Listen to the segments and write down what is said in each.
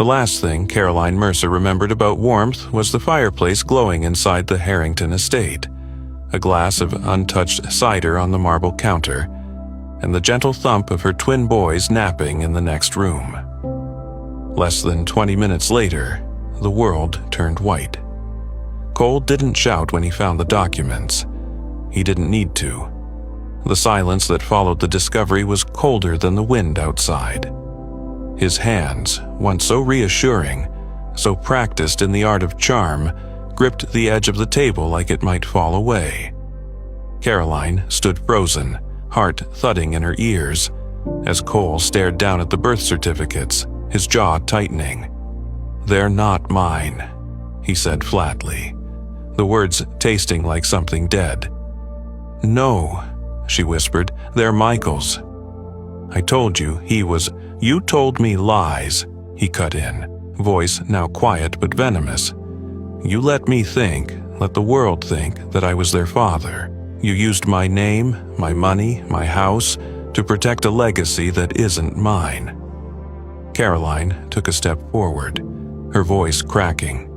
The last thing Caroline Mercer remembered about warmth was the fireplace glowing inside the Harrington estate, a glass of untouched cider on the marble counter, and the gentle thump of her twin boys napping in the next room. Less than 20 minutes later, the world turned white. Cole didn't shout when he found the documents. He didn't need to. The silence that followed the discovery was colder than the wind outside. His hands, once so reassuring, so practiced in the art of charm, gripped the edge of the table like it might fall away. Caroline stood frozen, heart thudding in her ears, as Cole stared down at the birth certificates, his jaw tightening. "They're not mine," he said flatly, the words tasting like something dead. "No," she whispered, "they're Michael's." "I told you he was—" "You told me lies," he cut in, voice now quiet but venomous. "You let me think, let the world think, that I was their father. You used my name, my money, my house, to protect a legacy that isn't mine." Caroline took a step forward, her voice cracking.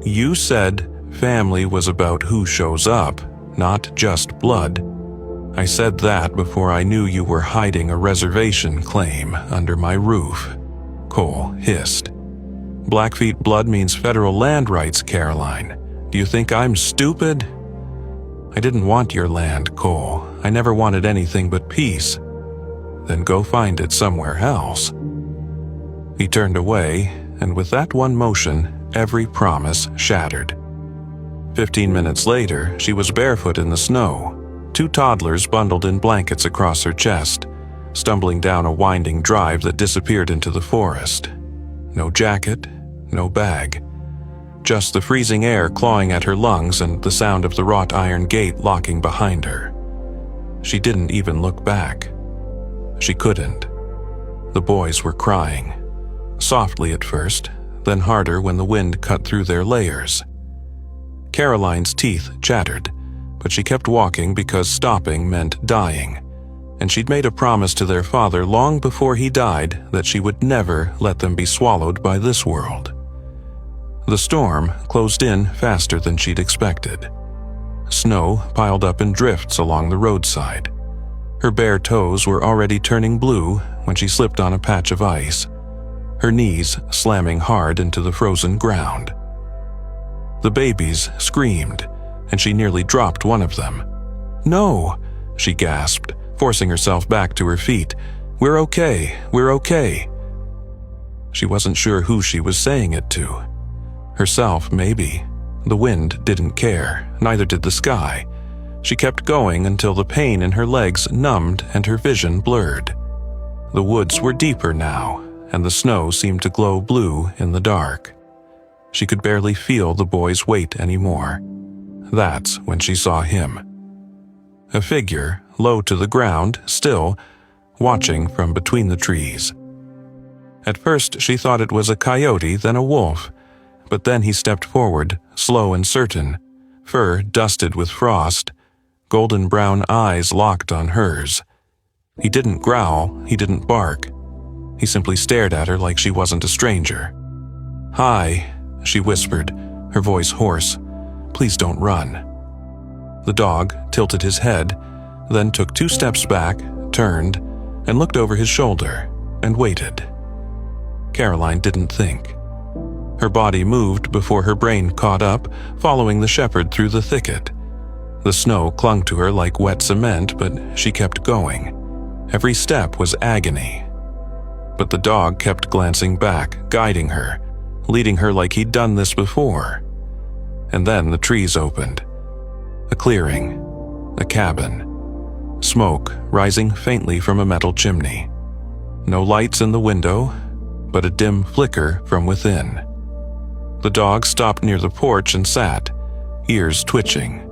"You said family was about who shows up, not just blood. I said that before I knew you were hiding a reservation claim under my roof," Cole hissed. "Blackfeet blood means federal land rights, Caroline. Do you think I'm stupid?" "I didn't want your land, Cole. I never wanted anything but peace." "Then go find it somewhere else." He turned away, and with that one motion, every promise shattered. 15 minutes later, she was barefoot in the snow, 2 toddlers bundled in blankets across her chest, stumbling down a winding drive that disappeared into the forest. No jacket, no bag. Just the freezing air clawing at her lungs and the sound of the wrought iron gate locking behind her. She didn't even look back. She couldn't. The boys were crying. Softly at first, then harder when the wind cut through their layers. Caroline's teeth chattered, but she kept walking because stopping meant dying, and she'd made a promise to their father long before he died that she would never let them be swallowed by this world. The storm closed in faster than she'd expected. Snow piled up in drifts along the roadside. Her bare toes were already turning blue when she slipped on a patch of ice, her knees slamming hard into the frozen ground. The babies screamed, and she nearly dropped one of them. "No," she gasped, forcing herself back to her feet. "We're okay, we're okay." She wasn't sure who she was saying it to. Herself, maybe. The wind didn't care, neither did the sky. She kept going until the pain in her legs numbed and her vision blurred. The woods were deeper now, and the snow seemed to glow blue in the dark. She could barely feel the boy's weight anymore. That's when she saw him. A figure, low to the ground, still, watching from between the trees. At first she thought it was a coyote, then a wolf, but then he stepped forward, slow and certain, fur dusted with frost, golden brown eyes locked on hers. He didn't growl, he didn't bark. He simply stared at her like she wasn't a stranger. "Hi," she whispered, her voice hoarse. "Please don't run." The dog tilted his head, then took 2 steps back, turned, and looked over his shoulder, and waited. Caroline didn't think. Her body moved before her brain caught up, following the shepherd through the thicket. The snow clung to her like wet cement, but she kept going. Every step was agony. But the dog kept glancing back, guiding her, leading her like he'd done this before. And then the trees opened. A clearing, a cabin. Smoke rising faintly from a metal chimney. No lights in the window, but a dim flicker from within. The dog stopped near the porch and sat, ears twitching,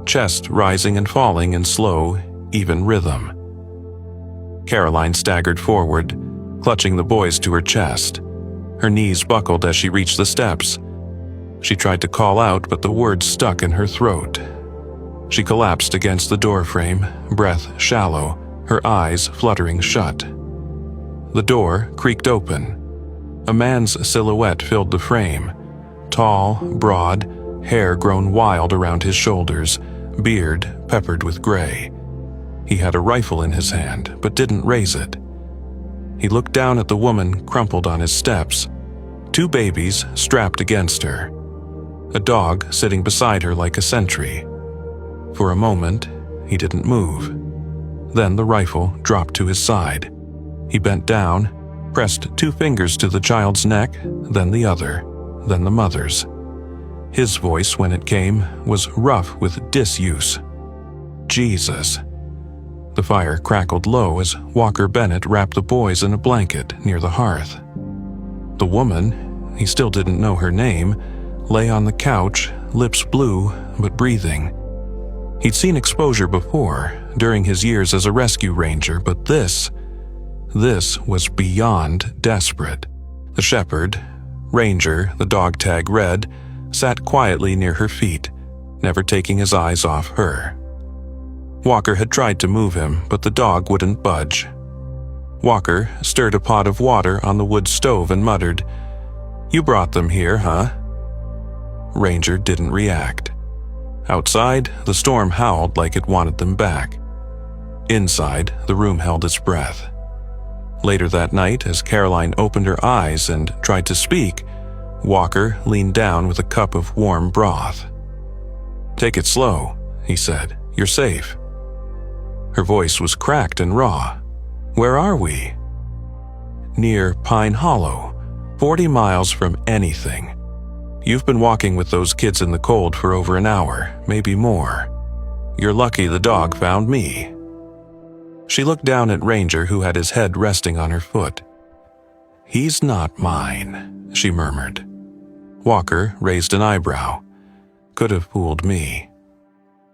chest rising and falling in slow, even rhythm. Caroline staggered forward, clutching the boys to her chest. Her knees buckled as she reached the steps. She tried to call out, but the words stuck in her throat. She collapsed against the doorframe, breath shallow, her eyes fluttering shut. The door creaked open. A man's silhouette filled the frame. Tall, broad, hair grown wild around his shoulders, beard peppered with gray. He had a rifle in his hand, but didn't raise it. He looked down at the woman crumpled on his steps, 2 babies strapped against her, a dog sitting beside her like a sentry. For a moment, he didn't move. Then the rifle dropped to his side. He bent down, pressed 2 fingers to the child's neck, then the other, then the mother's. His voice, when it came, was rough with disuse. Jesus. The fire crackled low as Walker Bennett wrapped the boys in a blanket near the hearth. The woman, he still didn't know her name, lay on the couch, lips blue but breathing. He'd seen exposure before, during his years as a rescue ranger, but this was beyond desperate. The shepherd, Ranger, the dog tag red, sat quietly near her feet, never taking his eyes off her. Walker had tried to move him, but the dog wouldn't budge. Walker stirred a pot of water on the wood stove and muttered, "You brought them here, huh?" Ranger didn't react. Outside, the storm howled like it wanted them back. Inside, the room held its breath. Later that night, as Caroline opened her eyes and tried to speak, Walker leaned down with a cup of warm broth. "Take it slow," he said. "You're safe." Her voice was cracked and raw. "Where are we?" "Near Pine Hollow, 40 miles from anything. You've been walking with those kids in the cold for over an hour, maybe more. You're lucky the dog found me." She looked down at Ranger, who had his head resting on her foot. "He's not mine," she murmured. Walker raised an eyebrow. "Could have fooled me."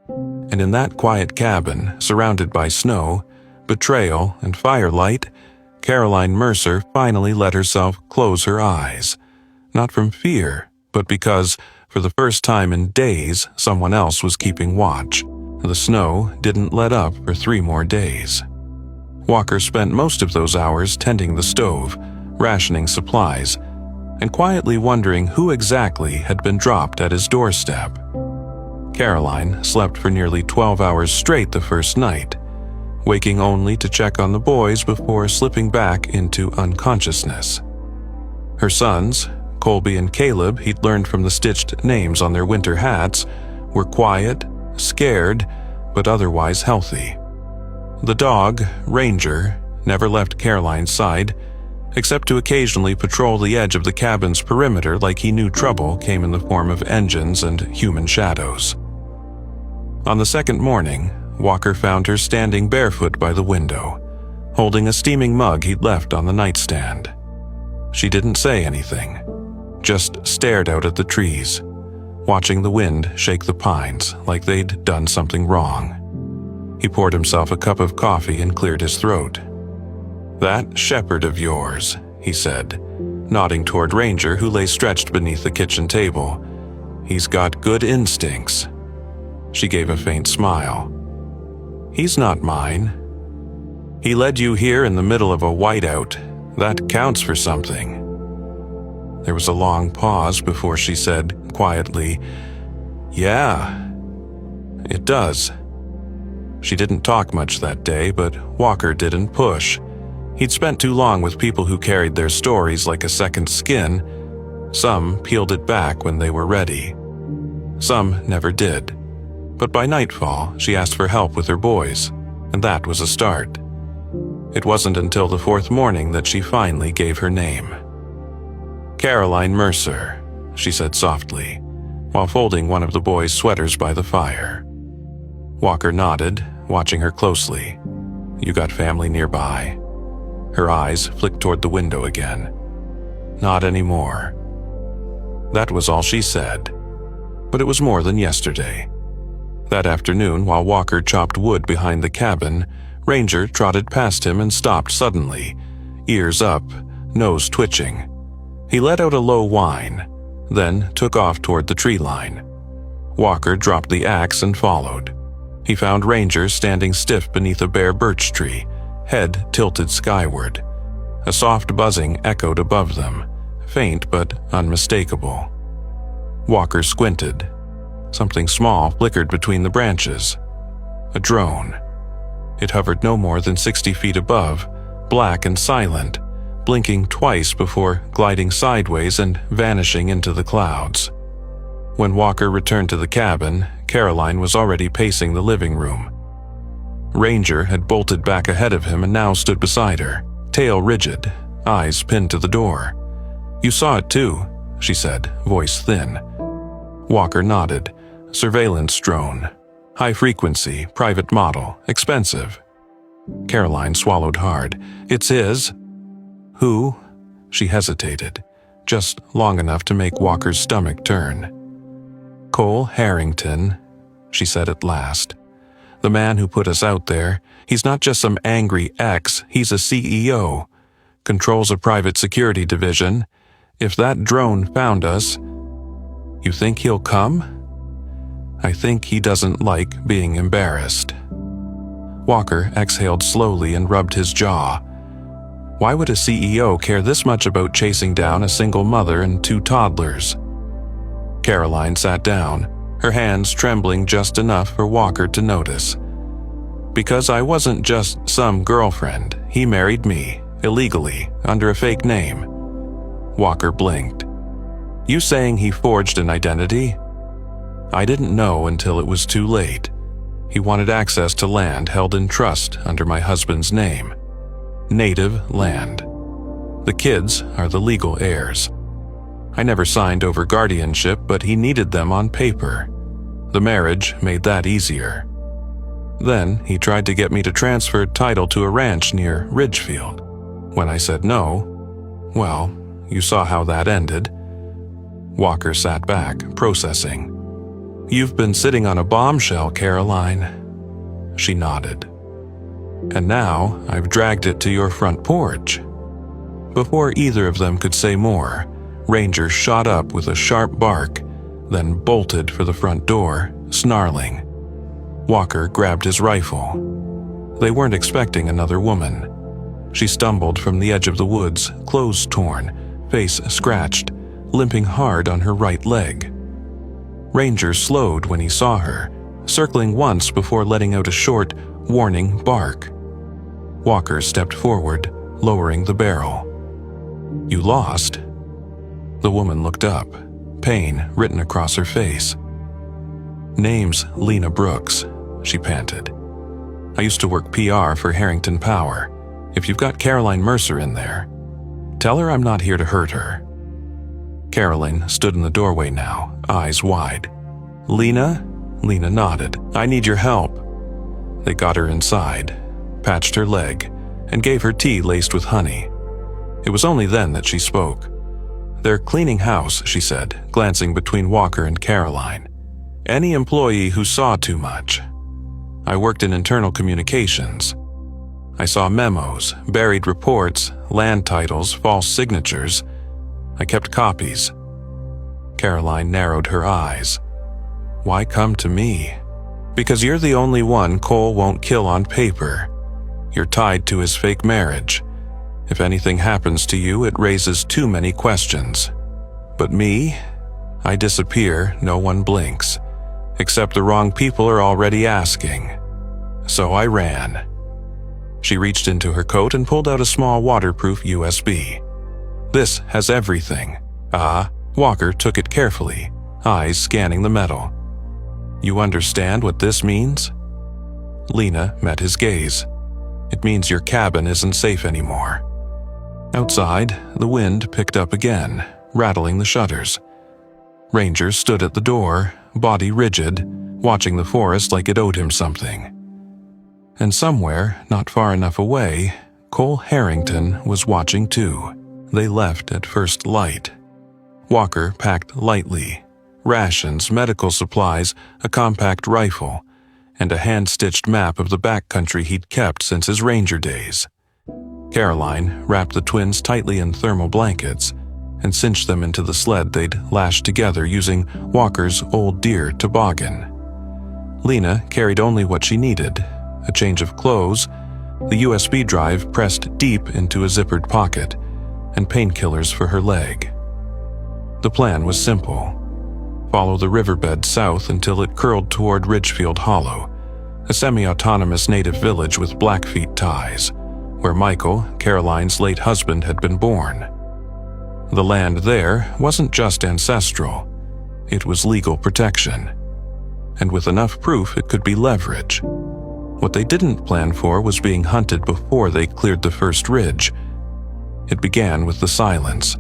And in that quiet cabin, surrounded by snow, betrayal, and firelight, Caroline Mercer finally let herself close her eyes. Not from fear, but because, for the first time in days, someone else was keeping watch. The snow didn't let up for 3 more days. Walker spent most of those hours tending the stove, rationing supplies, and quietly wondering who exactly had been dropped at his doorstep. Caroline slept for nearly 12 hours straight the first night, waking only to check on the boys before slipping back into unconsciousness. Her sons, Colby and Caleb, he'd learned from the stitched names on their winter hats, were quiet, scared, but otherwise healthy. The dog, Ranger, never left Caroline's side, except to occasionally patrol the edge of the cabin's perimeter like he knew trouble came in the form of engines and human shadows. On the second morning, Walker found her standing barefoot by the window, holding a steaming mug he'd left on the nightstand. She didn't say anything, just stared out at the trees, watching the wind shake the pines like they'd done something wrong. He poured himself a cup of coffee and cleared his throat. "That shepherd of yours," he said, nodding toward Ranger, who lay stretched beneath the kitchen table. "He's got good instincts." She gave a faint smile. "He's not mine. He led you here in the middle of a whiteout. That counts for something." There was a long pause before she said quietly, "Yeah, it does." She didn't talk much that day, but Walker didn't push. He'd spent too long with people who carried their stories like a second skin. Some peeled it back when they were ready. Some never did. But by nightfall, she asked for help with her boys, and that was a start. It wasn't until the 4th morning that she finally gave her name. "Caroline Mercer," she said softly, while folding one of the boys' sweaters by the fire. Walker nodded, watching her closely. "You got family nearby?" Her eyes flicked toward the window again. "Not anymore." That was all she said, but it was more than yesterday. That afternoon, while Walker chopped wood behind the cabin, Ranger trotted past him and stopped suddenly, ears up, nose twitching. He let out a low whine, then took off toward the tree line. Walker dropped the axe and followed. He found Ranger standing stiff beneath a bare birch tree, head tilted skyward. A soft buzzing echoed above them, faint but unmistakable. Walker squinted. Something small flickered between the branches. A drone. It hovered no more than 60 feet above, black and silent, blinking twice before gliding sideways and vanishing into the clouds. When Walker returned to the cabin, Caroline was already pacing the living room. Ranger had bolted back ahead of him and now stood beside her, tail rigid, eyes pinned to the door. "You saw it too," she said, voice thin. Walker nodded. Surveillance drone. High frequency, private model, expensive. Caroline swallowed hard. "It's his." "Who?" She hesitated, just long enough to make Walker's stomach turn. "Cole Harrington," she said at last. "The man who put us out there. He's not just some angry ex, he's a CEO. Controls a private security division. If that drone found us..." "You think he'll come?" "I think he doesn't like being embarrassed." Walker exhaled slowly and rubbed his jaw. Why would a CEO care this much about chasing down a single mother and 2 toddlers? Caroline sat down, her hands trembling just enough for Walker to notice. "Because I wasn't just some girlfriend. He married me, illegally, under a fake name." Walker blinked. "You saying he forged an identity?" "I didn't know until it was too late. He wanted access to land held in trust under my husband's name. Native land. The kids are the legal heirs. I never signed over guardianship, but he needed them on paper. The marriage made that easier. Then he tried to get me to transfer title to a ranch near Ridgefield. When I said no, well, you saw how that ended." Walker sat back, processing. "You've been sitting on a bombshell, Caroline." She nodded. "And now I've dragged it to your front porch." Before either of them could say more, Ranger shot up with a sharp bark, then bolted for the front door, snarling. Walker grabbed his rifle. They weren't expecting another woman. She stumbled from the edge of the woods, clothes torn, face scratched, limping hard on her right leg. Ranger slowed when he saw her, circling once before letting out a short, warning bark. Walker stepped forward, lowering the barrel. "You lost?" The woman looked up, pain written across her face. "Name's Lena Brooks," she panted. "I used to work PR for Harrington Power. If you've got Caroline Mercer in there, tell her I'm not here to hurt her." Caroline stood in the doorway now, eyes wide. "Lena?" Lena nodded. "I need your help." They got her inside, patched her leg, and gave her tea laced with honey. It was only then that she spoke. "They're cleaning house," she said, glancing between Walker and Caroline. "Any employee who saw too much. I worked in internal communications. I saw memos, buried reports, land titles, false signatures. I kept copies." Caroline narrowed her eyes. "Why come to me?" "Because you're the only one Cole won't kill on paper. You're tied to his fake marriage. If anything happens to you, it raises too many questions. But me? I disappear, no one blinks. Except the wrong people are already asking. So I ran." She reached into her coat and pulled out a small waterproof USB. "This has everything." Walker took it carefully, eyes scanning the metal. "You understand what this means?" Lena met his gaze. "It means your cabin isn't safe anymore." Outside, the wind picked up again, rattling the shutters. Ranger stood at the door, body rigid, watching the forest like it owed him something. And somewhere, not far enough away, Cole Harrington was watching too. They left at first light. Walker packed lightly. Rations, medical supplies, a compact rifle, and a hand-stitched map of the backcountry he'd kept since his ranger days. Caroline wrapped the twins tightly in thermal blankets and cinched them into the sled they'd lashed together using Walker's old deer toboggan. Lena carried only what she needed, a change of clothes, the USB drive pressed deep into a zippered pocket, and painkillers for her leg. The plan was simple. Follow the riverbed south until it curled toward Ridgefield Hollow, a semi-autonomous native village with Blackfeet ties, where Michael, Caroline's late husband, had been born. The land there wasn't just ancestral, it was legal protection. And with enough proof, it could be leverage. What they didn't plan for was being hunted before they cleared the first ridge. It began with the silence.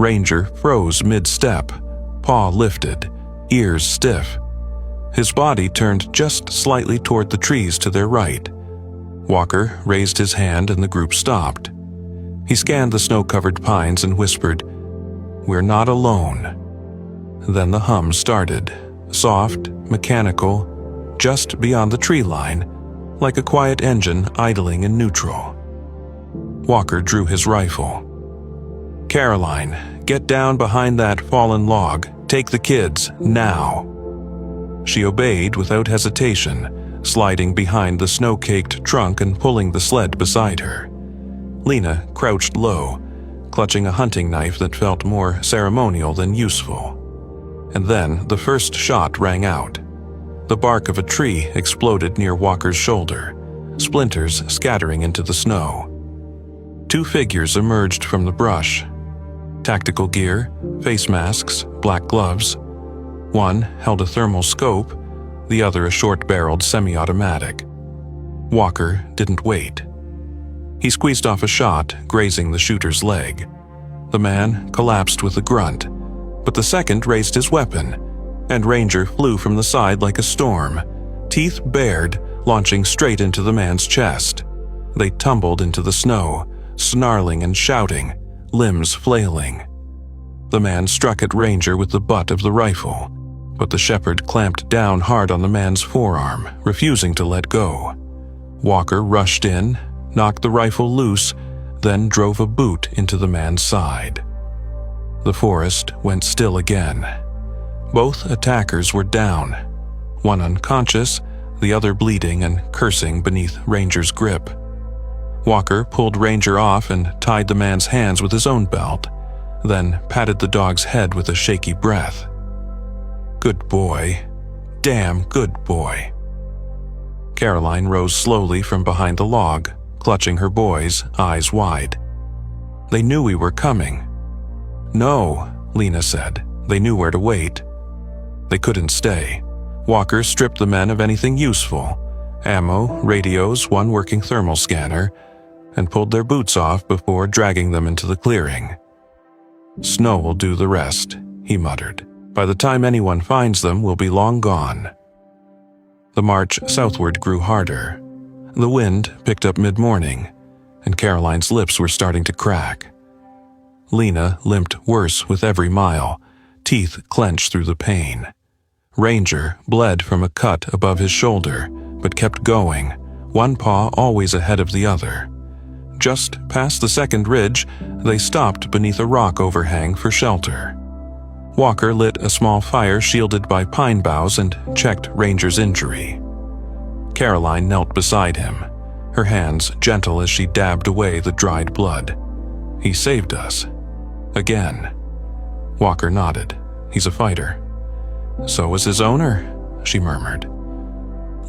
Ranger froze mid-step, paw lifted, ears stiff. His body turned just slightly toward the trees to their right. Walker raised his hand and the group stopped. He scanned the snow-covered pines and whispered, "We're not alone." Then the hum started, soft, mechanical, just beyond the tree line, like a quiet engine idling in neutral. Walker drew his rifle. "Caroline, get down behind that fallen log. Take the kids, now." She obeyed without hesitation, sliding behind the snow-caked trunk and pulling the sled beside her. Lena crouched low, clutching a hunting knife that felt more ceremonial than useful. And then the first shot rang out. The bark of a tree exploded near Walker's shoulder, splinters scattering into the snow. Two figures emerged from the brush. Tactical gear, face masks, black gloves. One held a thermal scope, the other a short-barreled semi-automatic. Walker didn't wait. He squeezed off a shot, grazing the shooter's leg. The man collapsed with a grunt, but the second raised his weapon, and Ranger flew from the side like a storm, teeth bared, launching straight into the man's chest. They tumbled into the snow, snarling and shouting, limbs flailing. The man struck at Ranger with the butt of the rifle, but the shepherd clamped down hard on the man's forearm, refusing to let go. Walker rushed in, knocked the rifle loose, then drove a boot into the man's side. The forest went still again. Both attackers were down, one unconscious, the other bleeding and cursing beneath Ranger's grip. Walker pulled Ranger off and tied the man's hands with his own belt, then patted the dog's head with a shaky breath. "Good boy. Damn good boy." Caroline rose slowly from behind the log, clutching her boys, eyes wide. "They knew we were coming." "No," Lena said. "They knew where to wait." They couldn't stay. Walker stripped the men of anything useful, ammo, radios, one working thermal scanner, and pulled their boots off before dragging them into the clearing. "Snow will do the rest," he muttered. "By the time anyone finds them, we'll be long gone." The march southward grew harder. The wind picked up mid-morning, and Caroline's lips were starting to crack. Lena limped worse with every mile, teeth clenched through the pain. Ranger bled from a cut above his shoulder, but kept going, one paw always ahead of the other. Just past the second ridge, they stopped beneath a rock overhang for shelter. Walker lit a small fire shielded by pine boughs and checked Ranger's injury. Caroline knelt beside him, her hands gentle as she dabbed away the dried blood. "He saved us. Again." Walker nodded. "He's a fighter." "So was his owner," she murmured.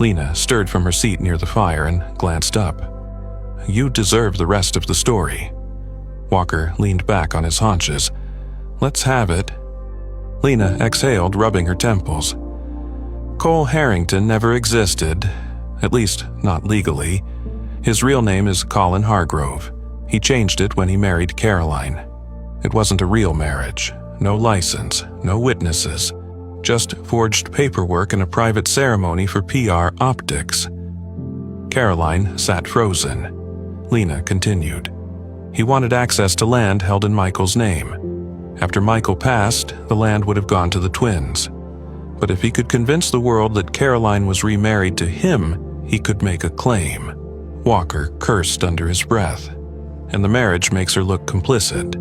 Lena stirred from her seat near the fire and glanced up. "You deserve the rest of the story." Walker leaned back on his haunches. "Let's have it." Lena exhaled, rubbing her temples. "Cole Harrington never existed, at least not legally. His real name is Colin Hargrove. He changed it when he married Caroline. It wasn't a real marriage. No license, no witnesses. Just forged paperwork and a private ceremony for PR optics." Caroline sat frozen. Lena continued. "He wanted access to land held in Michael's name. After Michael passed, the land would have gone to the twins. But if he could convince the world that Caroline was remarried to him, he could make a claim." Walker cursed under his breath. "And the marriage makes her look complicit."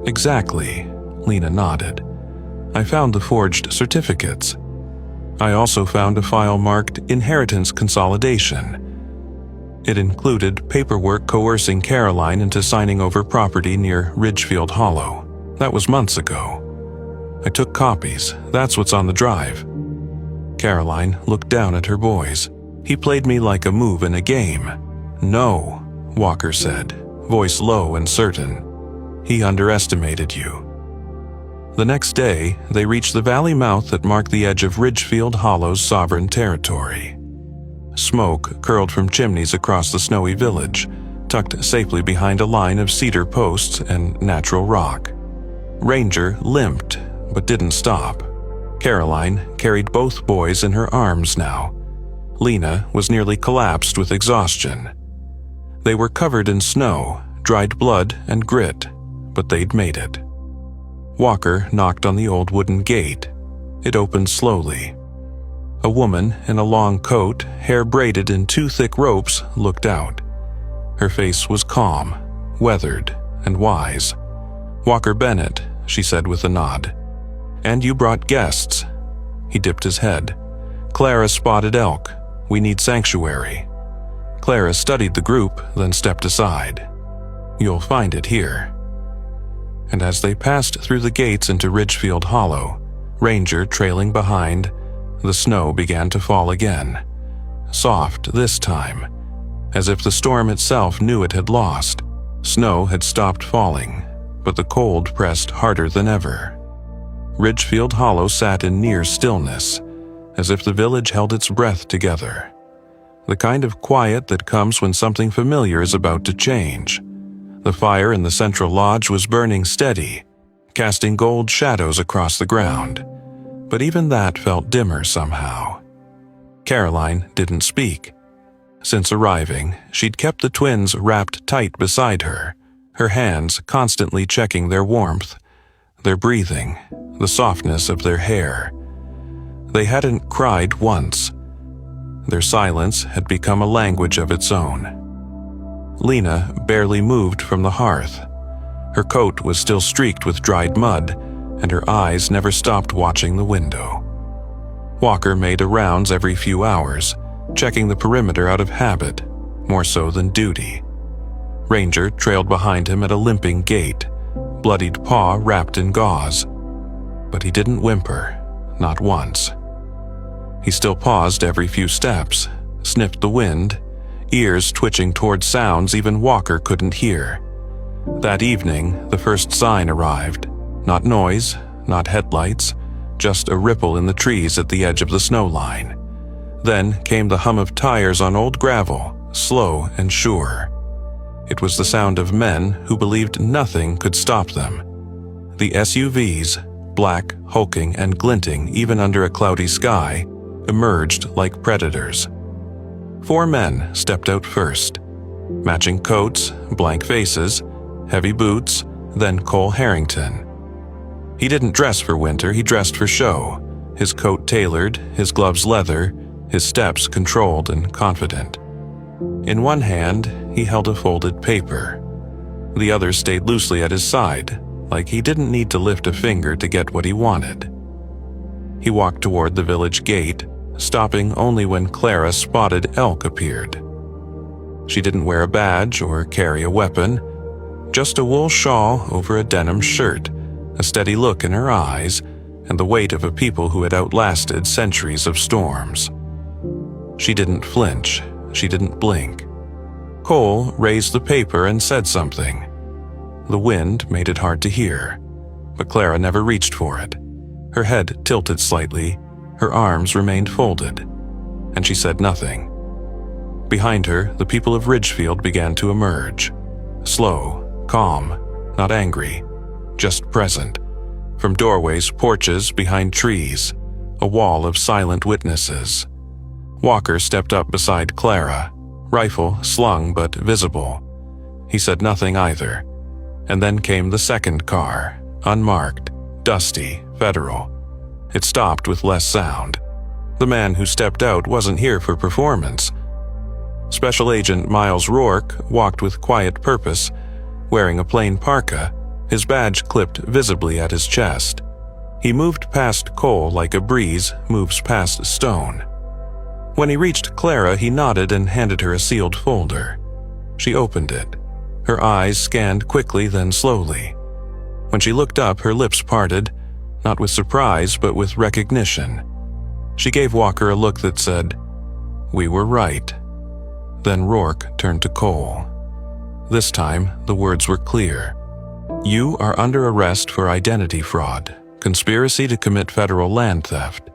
"Exactly," Lena nodded. "I found the forged certificates. I also found a file marked Inheritance Consolidation. It included paperwork coercing Caroline into signing over property near Ridgefield Hollow. That was months ago. I took copies. That's what's on the drive." Caroline looked down at her boys. "He played me like a move in a game." "No," Walker said, voice low and certain. "He underestimated you." The next day, they reached the valley mouth that marked the edge of Ridgefield Hollow's sovereign territory. Smoke curled from chimneys across the snowy village, tucked safely behind a line of cedar posts and natural rock. Ranger limped, but didn't stop. Caroline carried both boys in her arms now. Lena was nearly collapsed with exhaustion. They were covered in snow, dried blood, and grit, but they'd made it. Walker knocked on the old wooden gate. It opened slowly. A woman in a long coat, hair braided in two thick ropes, looked out. Her face was calm, weathered, and wise. "Walker Bennett," she said with a nod. "And you brought guests." He dipped his head. "Clara spotted elk. We need sanctuary." Clara studied the group, then stepped aside. "You'll find it here." And as they passed through the gates into Ridgefield Hollow, Ranger trailing behind, the snow began to fall again. Soft this time, as if the storm itself knew it had lost. Snow had stopped falling, but the cold pressed harder than ever. Ridgefield Hollow sat in near stillness, as if the village held its breath together. The kind of quiet that comes when something familiar is about to change. The fire in the central lodge was burning steady, casting gold shadows across the ground. But even that felt dimmer somehow. Caroline didn't speak. Since arriving, she'd kept the twins wrapped tight beside her, her hands constantly checking their warmth, their breathing, the softness of their hair. They hadn't cried once. Their silence had become a language of its own. Lena barely moved from the hearth. Her coat was still streaked with dried mud, and her eyes never stopped watching the window. Walker made a rounds every few hours, checking the perimeter out of habit, more so than duty. Ranger trailed behind him at a limping gait, bloodied paw wrapped in gauze. But he didn't whimper, not once. He still paused every few steps, sniffed the wind, ears twitching toward sounds even Walker couldn't hear. That evening, the first sign arrived. Not noise, not headlights, just a ripple in the trees at the edge of the snow line. Then came the hum of tires on old gravel, slow and sure. It was the sound of men who believed nothing could stop them. The SUVs, black, hulking, and glinting even under a cloudy sky, emerged like predators. 4 men stepped out first. Matching coats, blank faces, heavy boots, then Cole Harrington. He didn't dress for winter, he dressed for show. His coat tailored, his gloves leather, his steps controlled and confident. In one hand, he held a folded paper. The other stayed loosely at his side, like he didn't need to lift a finger to get what he wanted. He walked toward the village gate, stopping only when Clara's spotted elk appeared. She didn't wear a badge or carry a weapon, just a wool shawl over a denim shirt, a steady look in her eyes, and the weight of a people who had outlasted centuries of storms. She didn't flinch, she didn't blink. Cole raised the paper and said something. The wind made it hard to hear, but Clara never reached for it. Her head tilted slightly, her arms remained folded, and she said nothing. Behind her, the people of Ridgefield began to emerge. Slow, calm, not angry, just present. From doorways, porches, behind trees, a wall of silent witnesses. Walker stepped up beside Clara, rifle slung but visible. He said nothing either. And then came the second car, unmarked, dusty, federal. It stopped with less sound. The man who stepped out wasn't here for performance. Special Agent Miles Rourke walked with quiet purpose, wearing a plain parka, his badge clipped visibly at his chest. He moved past Cole like a breeze moves past a stone. When he reached Clara, he nodded and handed her a sealed folder. She opened it. Her eyes scanned quickly, then slowly. When she looked up, her lips parted, not with surprise but with recognition. She gave Walker a look that said, "We were right." Then Rourke turned to Cole. This time, the words were clear. "You are under arrest for identity fraud, conspiracy to commit federal land theft,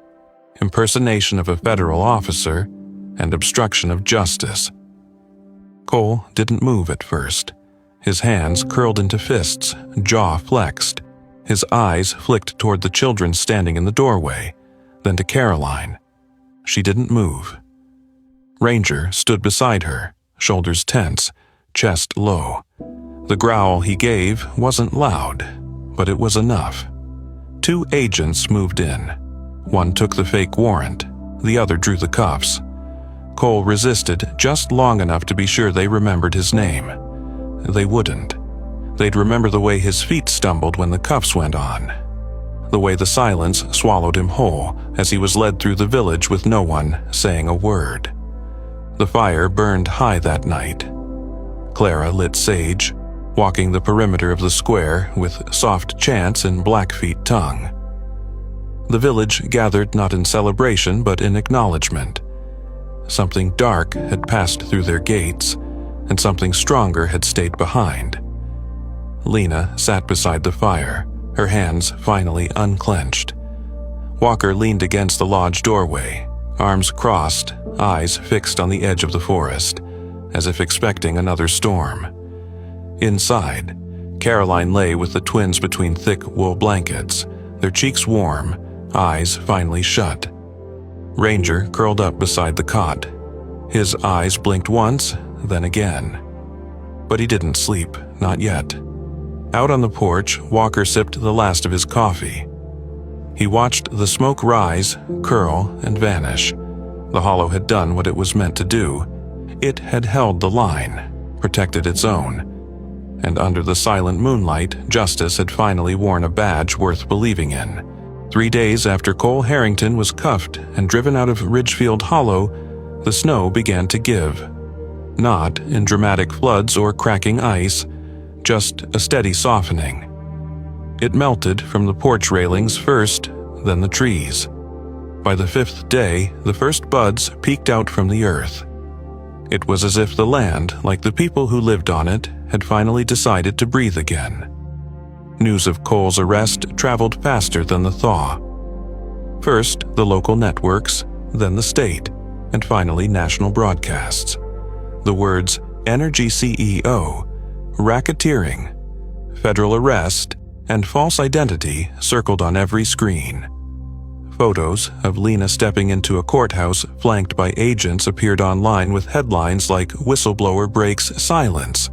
impersonation of a federal officer, and obstruction of justice." Cole didn't move at first. His hands curled into fists, jaw flexed. His eyes flicked toward the children standing in the doorway, then to Caroline. She didn't move. Ranger stood beside her, shoulders tense, chest low. The growl he gave wasn't loud, but it was enough. 2 agents moved in. One took the fake warrant, the other drew the cuffs. Cole resisted just long enough to be sure they remembered his name. They wouldn't. They'd remember the way his feet stumbled when the cuffs went on, the way the silence swallowed him whole as he was led through the village with no one saying a word. The fire burned high that night. Clara lit sage, walking the perimeter of the square with soft chants in Blackfeet tongue. The village gathered not in celebration but in acknowledgement. Something dark had passed through their gates, and something stronger had stayed behind. Lena sat beside the fire, her hands finally unclenched. Walker leaned against the lodge doorway, arms crossed, eyes fixed on the edge of the forest, as if expecting another storm. Inside, Caroline lay with the twins between thick wool blankets, their cheeks warm, eyes finally shut. Ranger curled up beside the cot. His eyes blinked once, then again. But he didn't sleep, not yet. Out on the porch, Walker sipped the last of his coffee. He watched the smoke rise, curl, and vanish. The hollow had done what it was meant to do. It had held the line, protected its own. And under the silent moonlight, justice had finally worn a badge worth believing in. 3 days after Cole Harrington was cuffed and driven out of Ridgefield Hollow, the snow began to give. Not in dramatic floods or cracking ice, just a steady softening. It melted from the porch railings first, then the trees. By the 5th day, the first buds peeked out from the earth. It was as if the land, like the people who lived on it, had finally decided to breathe again. News of Cole's arrest traveled faster than the thaw. First, the local networks, then the state, and finally national broadcasts. The words Energy CEO, racketeering, federal arrest, and false identity circled on every screen. Photos of Lena stepping into a courthouse flanked by agents appeared online with headlines like "Whistleblower breaks silence."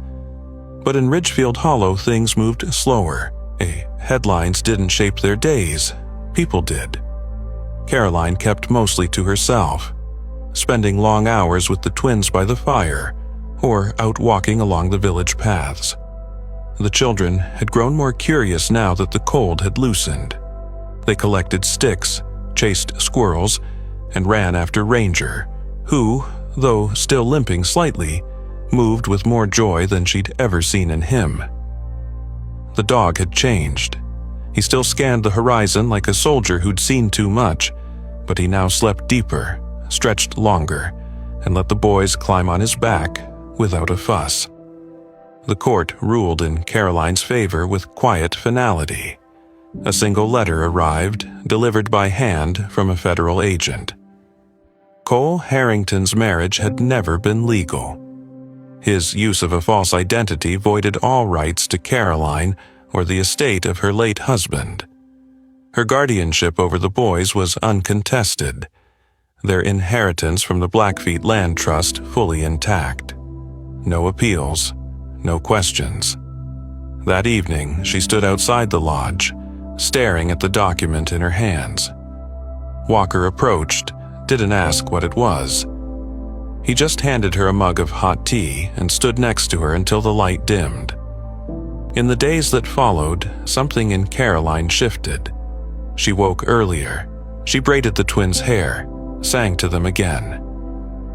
But in Ridgefield Hollow, things moved slower. Headlines didn't shape their days. People did. Caroline kept mostly to herself, spending long hours with the twins by the fire or out walking along the village paths. The children had grown more curious now that the cold had loosened. They collected sticks, chased squirrels, and ran after Ranger, who, though still limping slightly, moved with more joy than she'd ever seen in him. The dog had changed. He still scanned the horizon like a soldier who'd seen too much, but he now slept deeper, stretched longer, and let the boys climb on his back without a fuss. The court ruled in Caroline's favor with quiet finality. A single letter arrived, delivered by hand from a federal agent. Cole Harrington's marriage had never been legal. His use of a false identity voided all rights to Caroline or the estate of her late husband. Her guardianship over the boys was uncontested, their inheritance from the Blackfeet Land Trust fully intact. No appeals, no questions. That evening, she stood outside the lodge, staring at the document in her hands. Walker approached, didn't ask what it was. He just handed her a mug of hot tea and stood next to her until the light dimmed. In the days that followed, something in Caroline shifted. She woke earlier. She braided the twins' hair, sang to them again.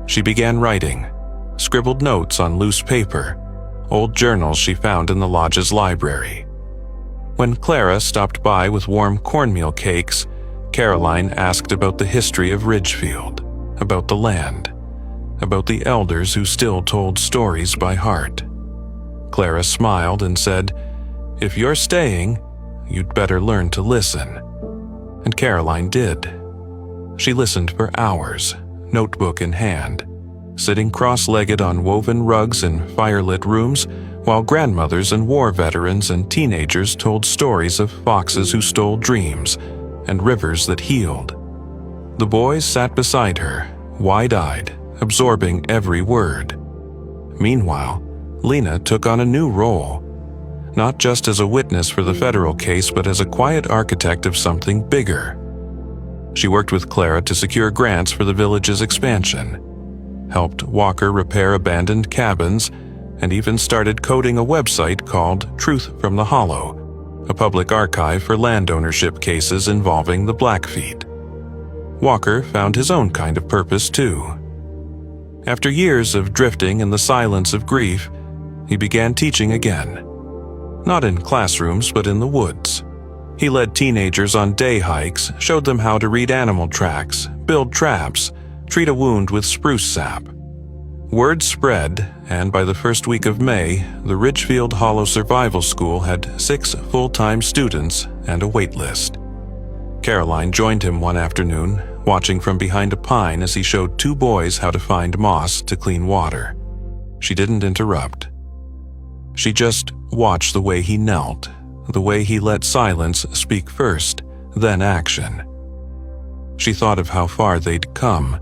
She began writing, scribbled notes on loose paper, old journals she found in the lodge's library. When Clara stopped by with warm cornmeal cakes, Caroline asked about the history of Ridgefield, about the land, about the elders who still told stories by heart. Clara smiled and said, "If you're staying, you'd better learn to listen." And Caroline did. She listened for hours, notebook in hand, sitting cross-legged on woven rugs in firelit rooms, while grandmothers and war veterans and teenagers told stories of foxes who stole dreams and rivers that healed. The boys sat beside her, wide-eyed, absorbing every word. Meanwhile, Lena took on a new role, not just as a witness for the federal case, but as a quiet architect of something bigger. She worked with Clara to secure grants for the village's expansion, helped Walker repair abandoned cabins, and even started coding a website called Truth from the Hollow, a public archive for land ownership cases involving the Blackfeet. Walker found his own kind of purpose too. After years of drifting in the silence of grief, he began teaching again. Not in classrooms, but in the woods. He led teenagers on day hikes, showed them how to read animal tracks, build traps, treat a wound with spruce sap. Word spread, and by the first week of May, the Ridgefield Hollow Survival School had 6 full-time students and a wait list. Caroline joined him one afternoon, watching from behind a pine as he showed 2 boys how to find moss to clean water. She didn't interrupt. She just watched the way he knelt, the way he let silence speak first, then action. She thought of how far they'd come,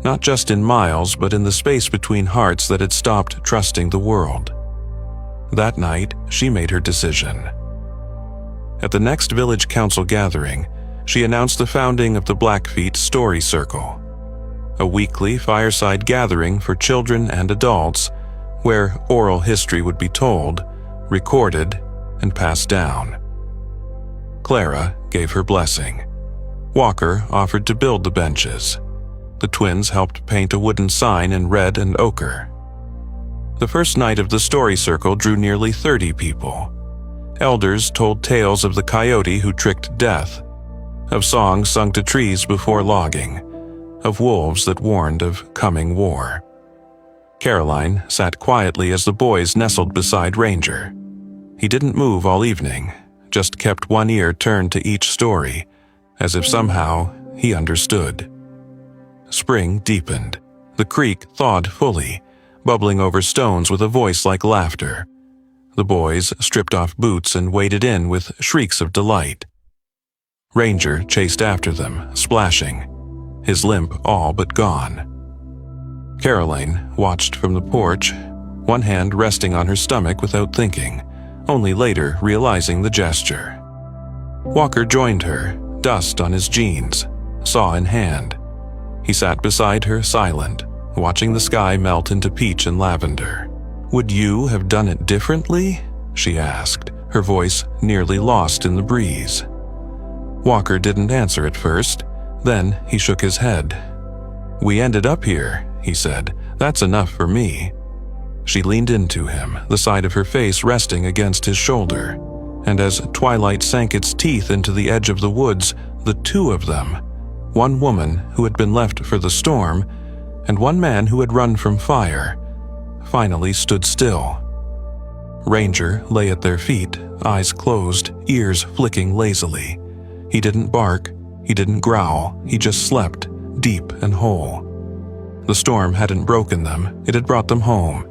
not just in miles, but in the space between hearts that had stopped trusting the world. That night, she made her decision. At the next village council gathering, she announced the founding of the Blackfeet Story Circle, a weekly fireside gathering for children and adults where oral history would be told, recorded, and passed down. Clara gave her blessing. Walker offered to build the benches. The twins helped paint a wooden sign in red and ochre. The first night of the story circle drew nearly 30 people. Elders told tales of the coyote who tricked death, of songs sung to trees before logging, of wolves that warned of coming war. Caroline sat quietly as the boys nestled beside Ranger. He didn't move all evening, just kept one ear turned to each story, as if somehow he understood. Spring deepened. The creek thawed fully, bubbling over stones with a voice like laughter. The boys stripped off boots and waded in with shrieks of delight. Ranger chased after them, splashing, his limp all but gone. Caroline watched from the porch, one hand resting on her stomach without thinking, only later realizing the gesture. Walker joined her, dust on his jeans, saw in hand. He sat beside her, silent, watching the sky melt into peach and lavender. "Would you have done it differently?" she asked, her voice nearly lost in the breeze. Walker didn't answer at first. Then he shook his head. "We ended up here," he said. "That's enough for me." She leaned into him, the side of her face resting against his shoulder. And as twilight sank its teeth into the edge of the woods, the 2 of them, one woman who had been left for the storm, and one man who had run from fire, finally stood still. Ranger lay at their feet, eyes closed, ears flicking lazily. He didn't bark, he didn't growl, he just slept, deep and whole. The storm hadn't broken them, it had brought them home,